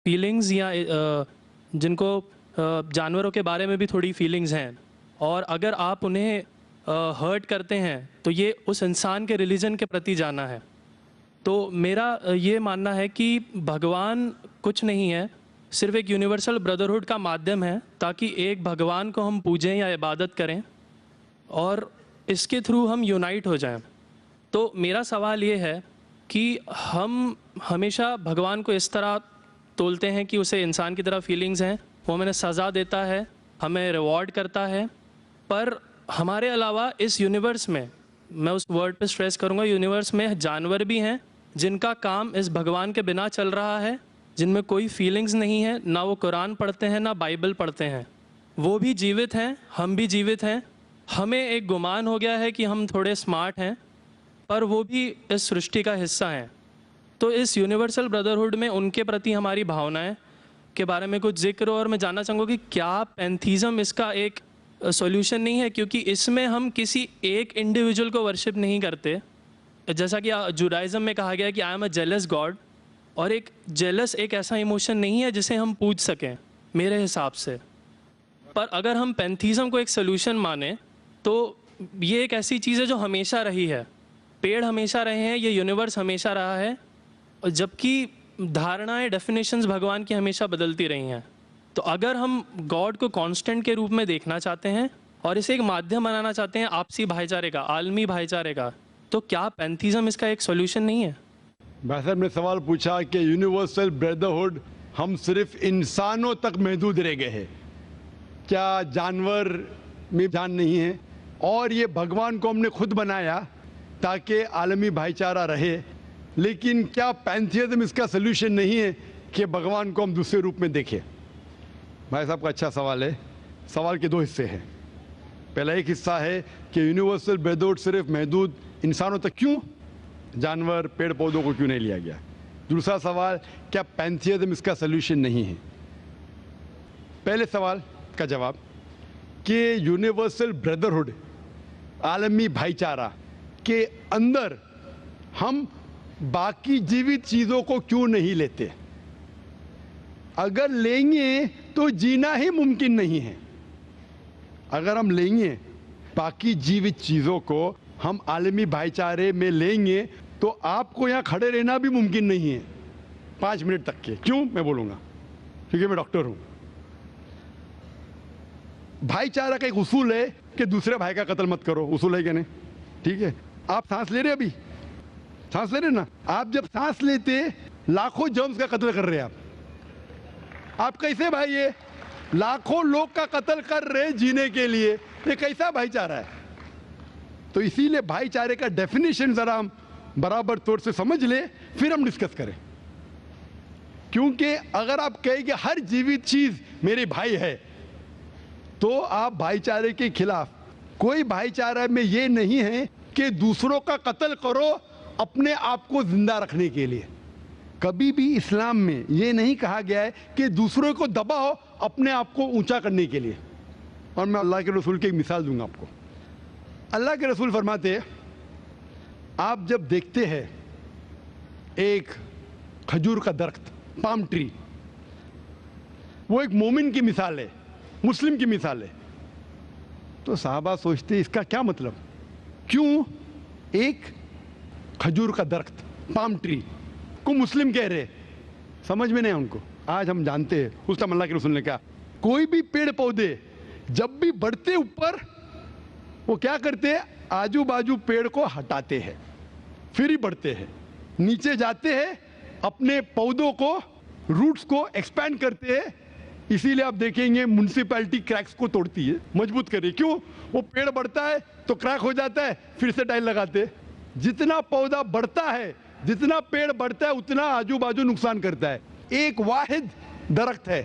Feelings या जिनको जानवरों के बारे में भी थोड़ी फीलिंग्स हैं, और अगर आप उन्हें हर्ट करते हैं तो ये उस इंसान के रिलीजन के प्रति जाना है। तो मेरा ये मानना है कि भगवान कुछ नहीं है, सिर्फ एक यूनिवर्सल ब्रदरहुड का माध्यम है ताकि एक भगवान को हम पूजें या इबादत करें और इसके थ्रू हम यूनाइट हो जाएं। तो मेरा सवाल ये है कि हम हमेशा भगवान को इस तरह तोलते हैं कि उसे इंसान की तरह फीलिंग्स हैं, वो हमें सज़ा देता है, हमें रिवॉर्ड करता है, पर हमारे अलावा इस यूनिवर्स में, मैं उस वर्ड पे स्ट्रेस करूँगा, यूनिवर्स में जानवर भी हैं जिनका काम इस भगवान के बिना चल रहा है, जिनमें कोई फीलिंग्स नहीं है, ना वो कुरान पढ़ते हैं ना बाइबल पढ़ते हैं। वो भी जीवित हैं, हम भी जीवित हैं। हमें एक गुमान हो गया है कि हम थोड़े स्मार्ट हैं, पर वो भी इस सृष्टि का हिस्सा हैं। तो इस यूनिवर्सल ब्रदरहुड में उनके प्रति हमारी भावनाएं के बारे में कुछ जिक्र, और मैं जानना चाहूँगा कि क्या पैंथीज़म इसका एक सॉल्यूशन नहीं है, क्योंकि इसमें हम किसी एक इंडिविजुअल को वर्शिप नहीं करते। जैसा कि जुडाइज़म में कहा गया है कि I am a jealous God, और एक जेलस एक ऐसा इमोशन नहीं है जिसे हम पूज सकें मेरे हिसाब से। पर अगर हम पैंथीज़म को एक सोल्यूशन माने तो ये एक ऐसी चीज़ है जो हमेशा रही है, पेड़ हमेशा रहे हैं, ये यूनिवर्स हमेशा रहा है, और जबकि धारणाएं, डेफिनेशंस भगवान की हमेशा बदलती रही हैं। तो अगर हम गॉड को कांस्टेंट के रूप में देखना चाहते हैं और इसे एक माध्यम बनाना चाहते हैं आपसी भाईचारे का, आलमी भाईचारे का, तो क्या पैंथीज़म इसका एक सॉल्यूशन नहीं है? भाई साहब ने सवाल पूछा कि यूनिवर्सल ब्रदरहुड हम सिर्फ इंसानों तक महदूद रह गए हैं, क्या जानवर में जान नहीं है? और ये भगवान को हमने खुद बनाया ताकि आलमी भाईचारा रहे, लेकिन क्या पैंथीज़म इसका सलूशन नहीं है कि भगवान को हम दूसरे रूप में देखें? भाई साहब का अच्छा सवाल है। सवाल के दो हिस्से हैं। पहला एक हिस्सा है कि यूनिवर्सल ब्रदरहुड सिर्फ महदूद इंसानों तक क्यों, जानवर पेड़ पौधों को क्यों नहीं लिया गया? दूसरा सवाल, क्या पैंथीज़म इसका सलूशन नहीं है? पहले सवाल का जवाब कि यूनिवर्सल ब्रदरहुड, आलमी भाईचारा के अंदर हम बाकी जीवित चीज़ों को क्यों नहीं लेते? अगर लेंगे तो जीना ही मुमकिन नहीं है। अगर हम लेंगे बाकी जीवित चीज़ों को, हम आलमी भाईचारे में लेंगे, तो आपको यहाँ खड़े रहना भी मुमकिन नहीं है 5 मिनट तक के। क्यों? मैं बोलूँगा, क्योंकि मैं डॉक्टर हूँ। भाईचारा का एक उसूल है कि दूसरे भाई का कत्ल मत करो, उसूल है क्या नहीं? ठीक है, आप सांस ले रहे, अभी सांस ले रहे ना, आप जब सांस लेते लाखों जर्म्स का कत्ल कर रहे हैं आप कैसे भाई? ये लाखों लोग का कत्ल कर रहे जीने के लिए, ये कैसा भाईचारा है? तो इसीलिए भाईचारे का डेफिनेशन जरा हम बराबर तौर से समझ ले, फिर हम डिस्कस करें। क्योंकि अगर आप कहें कि हर जीवित चीज मेरे भाई है, तो आप भाईचारे के खिलाफ। कोई भाईचारा में ये नहीं है कि दूसरों का कत्ल करो अपने आप को जिंदा रखने के लिए। कभी भी इस्लाम में ये नहीं कहा गया है कि दूसरों को दबाओ अपने आप को ऊंचा करने के लिए। और मैं अल्लाह के रसूल की एक मिसाल दूंगा आपको। अल्लाह के रसूल फरमाते हैं, आप जब देखते हैं एक खजूर का दरख्त, पाम ट्री, वो एक मोमिन की मिसाल है, मुस्लिम की मिसाल है, तो साहबा सोचते इसका क्या मतलब? क्यों एक खजूर का दरख्त, पाम ट्री को मुस्लिम कह रहे? समझ में नहीं उनको। आज हम जानते हैं, उस टाइम अल्लाह के रसूल ने कहा, कोई भी पेड़ पौधे जब भी बढ़ते ऊपर, वो क्या करते हैं? आजू बाजू पेड़ को हटाते हैं, फिर ही बढ़ते हैं। नीचे जाते हैं, अपने पौधों को, रूट्स को एक्सपैंड करते हैं। इसीलिए आप देखेंगे म्युनिसिपैलिटी क्रैक्स को तोड़ती है, मजबूत करे। क्यों? वो पेड़ बढ़ता है तो क्रैक हो जाता है, फिर से टाइल लगाते हैं। जितना पौधा बढ़ता है, जितना पेड़ बढ़ता है, उतना आजू बाजू नुकसान करता है। एक वाहिद दरख्त है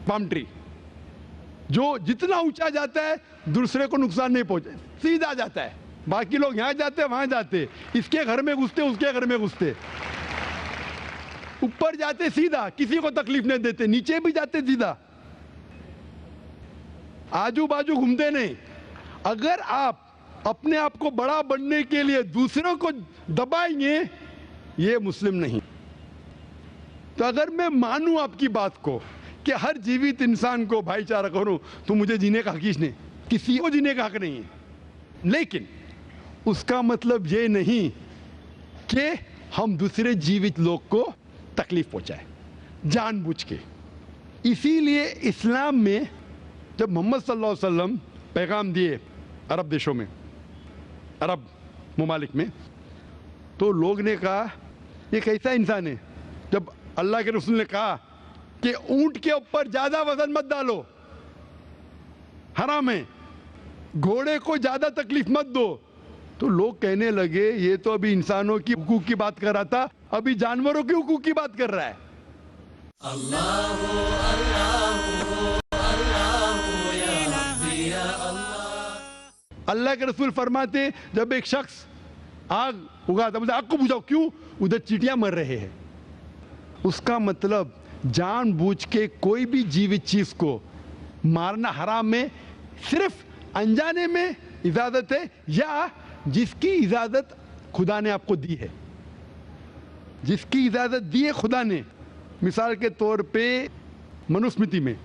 पाम ट्री, जो जितना ऊंचा जाता है दूसरे को नुकसान नहीं पहुंचे, सीधा जाता है। बाकी लोग यहां जाते वहां जाते, इसके घर में घुसते उसके घर में घुसते, ऊपर जाते सीधा, किसी को तकलीफ नहीं देते, नीचे भी जाते सीधा, आजू बाजू घूमते नहीं। अगर आप अपने आप को बड़ा बनने के लिए दूसरों को दबाएंगे, ये मुस्लिम नहीं। तो अगर मैं मानूं आपकी बात को कि हर जीवित इंसान को भाईचारा करूं, तो मुझे जीने का हक ही नहीं, किसी को जीने का हक नहीं है। लेकिन उसका मतलब ये नहीं कि हम दूसरे जीवित लोग को तकलीफ पहुंचाए जानबूझ के। इसीलिए इस्लाम में जब मोहम्मद सल्लल्लाहु अलैहि वसल्लम पैगाम दिए अरब देशों में, अरब ममालिक में, तो लोग ने कहा ये कैसा इंसान है। जब अल्लाह के रसूल ने कहा कि ऊंट के ऊपर ज्यादा वजन मत डालो, हराम है, घोड़े को ज्यादा तकलीफ मत दो, तो लोग कहने लगे ये तो अभी इंसानों की हुकूक की बात कर रहा था, अभी जानवरों के हुकूक की बात कर रहा है। अल्लाह के रसूल फरमाते जब एक शख्स आग उगाता, बोलते आग को बुझाओ, क्यों? उधर चींटियां मर रहे हैं। उसका मतलब जानबूझ के कोई भी जीवित चीज को मारना हराम है, सिर्फ अनजाने में इजाजत है या जिसकी इजाजत खुदा ने आपको दी है, जिसकी इजाजत दी है खुदा ने। मिसाल के तौर पे मनुस्मृति में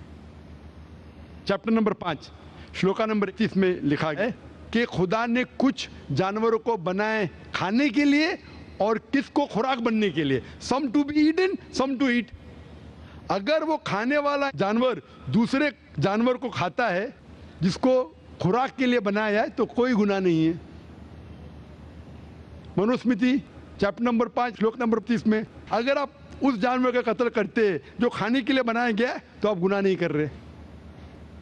चैप्टर नंबर 5 श्लोका नंबर 31 में लिखा है कि खुदा ने कुछ जानवरों को बनाए खाने के लिए और किसको खुराक बनने के लिए, some to be eaten some to eat. अगर वो खाने वाला जानवर दूसरे जानवर को खाता है जिसको खुराक के लिए बनाया है, तो कोई गुनाह नहीं है। मनुस्मृति चैप्टर नंबर 5 श्लोक नंबर 30 में अगर आप उस जानवर का कत्ल करते जो खाने के लिए बनाया गया, तो आप गुनाह नहीं कर रहे।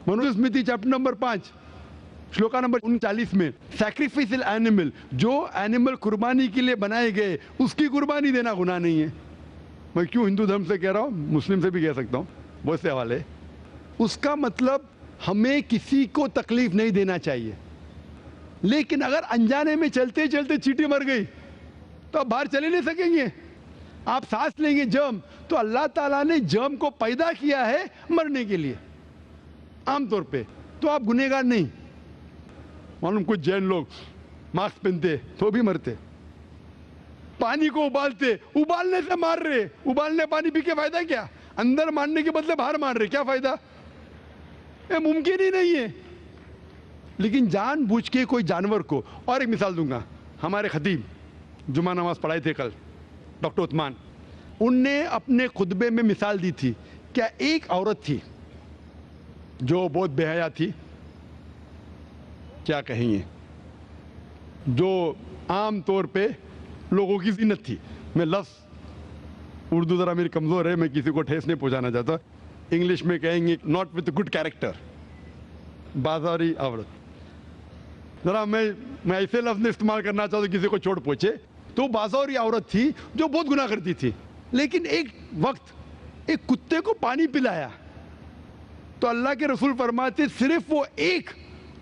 Manusmriti chapter number 5 shloka number 39 में सैक्रिफिशियल एनिमल, जो एनिमल कुर्बानी के लिए बनाए गए, उसकी कुर्बानी देना गुनाह नहीं है। मैं क्यों हिंदू धर्म से कह रहा हूँ, मुस्लिम से भी कह सकता हूँ, बहुत से हवाले। उसका मतलब हमें किसी को तकलीफ नहीं देना चाहिए। लेकिन अगर अनजाने में चलते चलते चींटी मर गई तो आप बाहर चले नहीं सकेंगे, आप सांस लेंगे जर्म, तो अल्लाह ताला ने जर्म को पैदा किया है मरने के लिए आमतौर पे, तो आप गुनहगार नहीं। मालूम कुछ जैन लोग मास्क पहनते तो भी मरते, पानी को उबालते, उबालने से मार रहे, उबालने पानी पी के फायदा क्या? अंदर मारने के बदले बाहर मार रहे, क्या फायदा? ये मुमकिन ही नहीं है। लेकिन जानबूझ के कोई जानवर को, और एक मिसाल दूंगा, हमारे खतीब जुमा नमाज पढ़ाए थे कल, डॉक्टर उस्मान, उनने अपने खुतबे में मिसाल दी थी। क्या एक औरत थी जो बहुत बेहया थी, क्या कहेंगे, जो आम तौर पे लोगों की जीनत थी। मैं लफ्ज़ उर्दू ज़रा मेरी कमज़ोर है, मैं किसी को ठेस नहीं पहुंचाना चाहता। इंग्लिश में कहेंगे नॉट विथ गुड कैरेक्टर, बाजारी औरत। ज़रा मैं ऐसे लफ्ज़ इस्तेमाल करना चाहता हूँ किसी को चोट पहुंचे, तो बाजारी औरत थी जो बहुत गुनाह करती थी। लेकिन एक वक्त एक कुत्ते को पानी पिलाया तो अल्लाह के रसूल फरमाते सिर्फ वो एक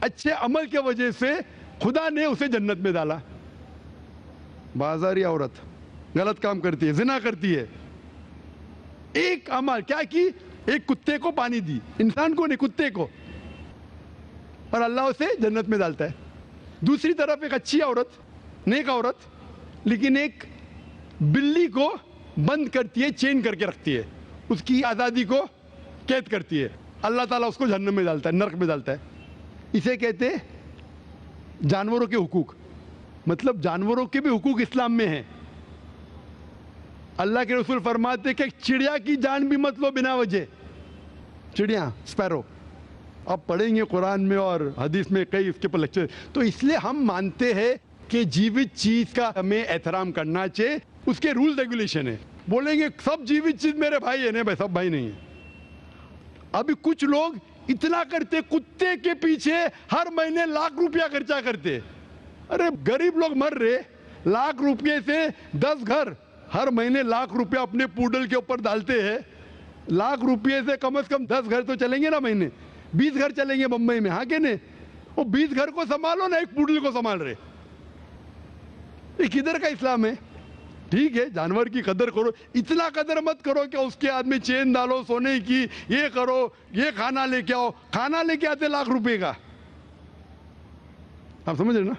अच्छे अमल के वजह से खुदा ने उसे जन्नत में डाला। बाजारी औरत गलत काम करती है, जिना करती है, एक अमल क्या की, एक कुत्ते को पानी दी, इंसान को नहीं कुत्ते को, और अल्लाह उसे जन्नत में डालता है। दूसरी तरफ एक अच्छी औरत, नेक औरत, लेकिन एक बिल्ली को बंद करती है, चेन करके रखती है, उसकी आज़ादी को कैद करती है, अल्लाह ताला उसको जहन्नम में डालता है, नरक में डालता है। इसे कहते हैं जानवरों के हुकूक। मतलब जानवरों के भी हुकूक इस्लाम में हैं। अल्लाह के रसूल फरमाते कि चिड़िया की जान भी मत लो बिना वजह। चिड़िया, स्पैरो, आप पढ़ेंगे कुरान में और हदीस में कई इसके पर लेक्चर। तो इसलिए हम मानते हैं कि जीवित चीज का हमें एहतराम करना चाहिए, उसके रूल रेगुलेशन है। बोलेंगे सब जीवित चीज मेरे भाई है, नहीं भाई, सब भाई नहीं है। अभी कुछ लोग इतना करते, कुत्ते के पीछे हर महीने लाख रुपया खर्चा करते। अरे गरीब लोग मर रहे, लाख रुपये से 10 घर हर महीने लाख रुपया अपने पूडल के ऊपर डालते हैं। लाख रुपये से कम 10 घर तो चलेंगे ना महीने, 20 घर चलेंगे मुंबई में, हाँ के नहीं? वो 20 घर को संभालो ना, एक पूडल को संभाल रहे। ये किधर का इस्लाम है? ठीक है, जानवर की कदर करो, इतना कदर मत करो कि उसके हाथ में चेन डालो सोने की, ये करो, ये खाना लेके आओ। खाना लेके आते लाख रुपए का, आप समझ रहे ना?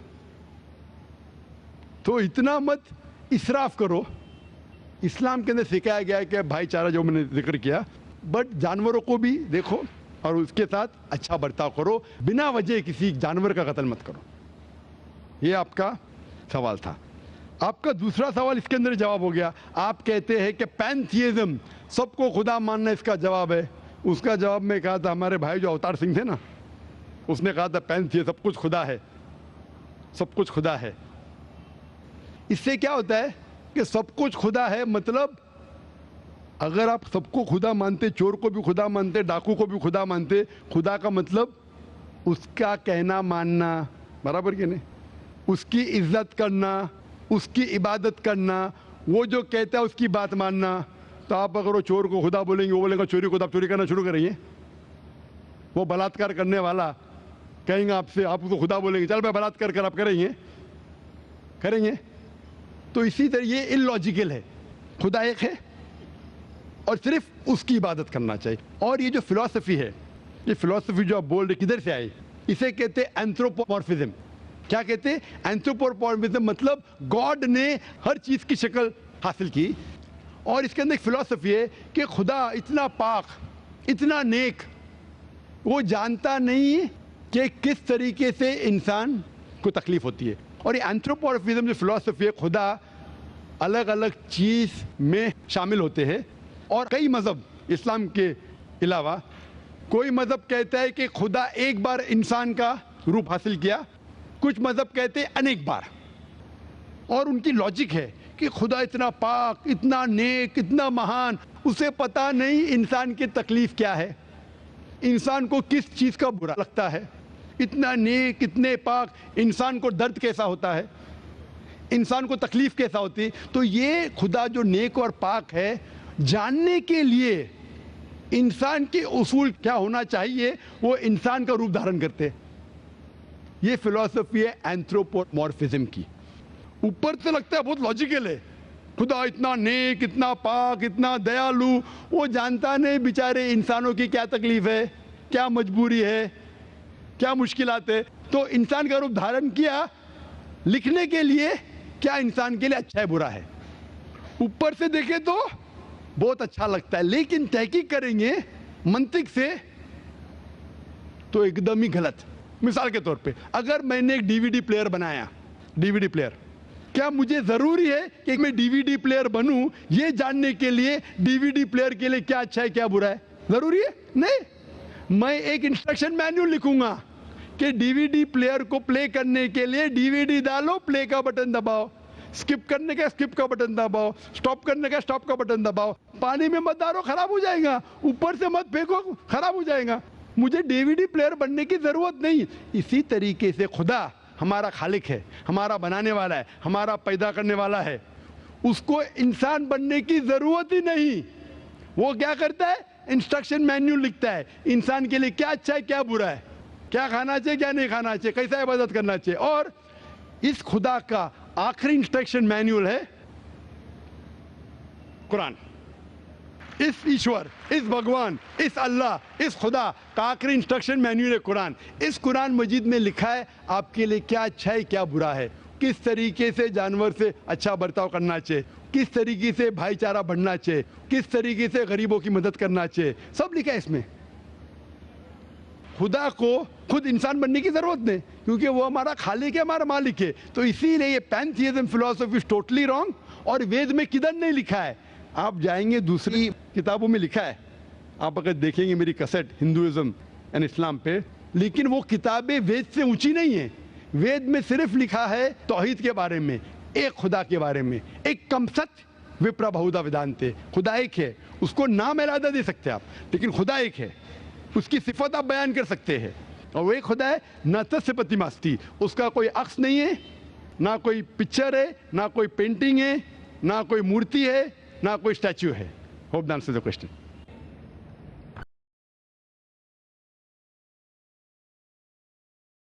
तो इतना मत इसराफ करो। इस्लाम के अंदर सिखाया गया है कि भाईचारा जो मैंने जिक्र किया, बट जानवरों को भी देखो और उसके साथ अच्छा बर्ताव करो, बिना वजह किसी जानवर का कत्ल मत करो। ये आपका सवाल था। आपका दूसरा सवाल इसके अंदर जवाब हो गया। आप कहते हैं कि पैंथियज्म, सबको खुदा मानना इसका जवाब है। उसका जवाब में कहा था, हमारे भाई जो अवतार सिंह थे ना, उसने कहा था पैंथियज्म सब कुछ खुदा है, सब कुछ खुदा है। इससे क्या होता है कि सब कुछ खुदा है, मतलब अगर आप सबको खुदा मानते, चोर को भी खुदा मानते, डाकू को भी खुदा मानते, खुदा का मतलब उसका कहना मानना, बराबर कि नहीं, उसकी इज्जत करना, उसकी इबादत करना, वो जो कहता है उसकी बात मानना। तो आप अगर वो चोर को खुदा बोलेंगे, वो बोलेगा चोरी को, तो आप चोरी करना शुरू करेंगे। वो बलात्कार करने वाला कहेंगे आपसे, आप उसको खुदा बोलेंगे, चल मैं बलात्कार कर, आप करेंगे। तो इसी तरह ये इलॉजिकल है। खुदा एक है और सिर्फ उसकी इबादत करना चाहिए। और ये जो फिलॉसफी है, ये फिलॉसफी जो आप बोल रहे किधर से आई, इसे कहते हैं एंथ्रोपोमॉर्फिज्म। क्या कहते हैं? एंथ्रोपोमॉर्फिज्म, मतलब गॉड ने हर चीज की शक्ल हासिल की। और इसके अंदर एक फिलॉसफी है कि खुदा इतना पाक, इतना नेक, वो जानता नहीं कि किस तरीके से इंसान को तकलीफ होती है। और ये एंथ्रोपोमॉर्फिज्म जो फिलॉसफी है, खुदा अलग अलग चीज में शामिल होते हैं। और कई मजहब, इस्लाम के अलावा कोई मजहब कहता है कि खुदा एक बार इंसान का रूप हासिल किया, कुछ मजहब कहते हैं अनेक बार। और उनकी लॉजिक है कि खुदा इतना पाक, इतना नेक, इतना महान, उसे पता नहीं इंसान की तकलीफ क्या है, इंसान को किस चीज का बुरा लगता है। इतना नेक, इतने पाक, इंसान को दर्द कैसा होता है, इंसान को तकलीफ कैसा होती है। तो ये खुदा जो नेक और पाक है, जानने के लिए इंसान के उसूल क्या होना चाहिए, वो इंसान का रूप धारण करते हैं। ये फिलॉसफी है एंथ्रोपोमॉर्फिज्म की। ऊपर से लगता है बहुत लॉजिकल है, खुदा इतना नेक, इतना पाक, इतना दयालु, वो जानता नहीं बेचारे इंसानों की क्या तकलीफ है, क्या मजबूरी है, क्या मुश्किलात है। तो इंसान का रूप धारण किया लिखने के लिए, क्या इंसान के लिए अच्छा है बुरा है। ऊपर से देखे तो बहुत अच्छा लगता है, लेकिन तहकीक करेंगे मंतिक से तो एकदम ही गलत। मिसाल के तौर पे, अगर मैंने एक डीवीडी प्लेयर बनाया, डीवीडी प्लेयर, क्या मुझे जरूरी है कि मैं डीवीडी प्लेयर बनूं ये जानने के लिए डीवीडी प्लेयर के लिए क्या अच्छा है क्या बुरा है? जरूरी है? नहीं। मैं एक इंस्ट्रक्शन मैन्युअल लिखूंगा कि डीवीडी प्लेयर को प्ले करने के लिए डीवीडी डालो, प्ले का बटन दबाओ, स्किप करने का स्किप का बटन दबाओ, स्टॉप करने का स्टॉप का बटन दबाओ। पानी में मत डालो, खराब हो जाएगा, ऊपर से मत फेंको, खराब हो जाएगा। मुझे डीवीडी प्लेयर बनने की जरूरत नहीं। इसी तरीके से खुदा हमारा खालिक है, हमारा बनाने वाला है, हमारा पैदा करने वाला है, उसको इंसान बनने की जरूरत ही नहीं। वो क्या करता है? इंस्ट्रक्शन मैन्युअल लिखता है, इंसान के लिए क्या अच्छा है क्या बुरा है, क्या खाना चाहिए क्या नहीं खाना चाहिए, कैसा इबादत करना चाहिए। और इस खुदा का आखिरी इंस्ट्रक्शन मैन्युअल है कुरान। इस ईश्वर, इस भगवान, इस अल्लाह, इस खुदा का आखिरी इंस्ट्रक्शन मैन्युअल है कुरान। इस कुरान मजीद में लिखा है आपके लिए क्या अच्छा है क्या बुरा है, किस तरीके से जानवर से अच्छा बर्ताव करना चाहिए, किस तरीके से भाईचारा बढ़ना चाहिए, किस तरीके से गरीबों की मदद करना चाहिए, सब लिखा है इसमें। खुदा को खुद इंसान बनने की जरूरत नहीं, क्योंकि वो हमारा खालिक है, हमारा मालिक है। तो इसीलिए ये पैंथियज्म फिलॉसफी इज टोटली रॉन्ग। और वेद में किधर नहीं लिखा है, आप जाएंगे दूसरी किताबों में लिखा है, आप अगर देखेंगे मेरी कैसेट हिंदुइज्म एंड इस्लाम पे, लेकिन वो किताबें वेद से ऊंची नहीं है। वेद में सिर्फ लिखा है तौहीद के बारे में, एक खुदा के बारे में, एक कम सत्य विप्रा बहुधा वेदांते, खुदा एक है, उसको नाम इरादा दे सकते हैं आप, लेकिन खुदा एक है, उसकी सिफत आप बयान कर सकते हैं। और वो एक खुदा है, न तस्य प्रतिमास्ति, उसका कोई अक्स नहीं है, ना कोई पिक्चर है, ना कोई पेंटिंग है, ना कोई मूर्ति है, ना कोई स्टैच्यू है। Hope that answers the question.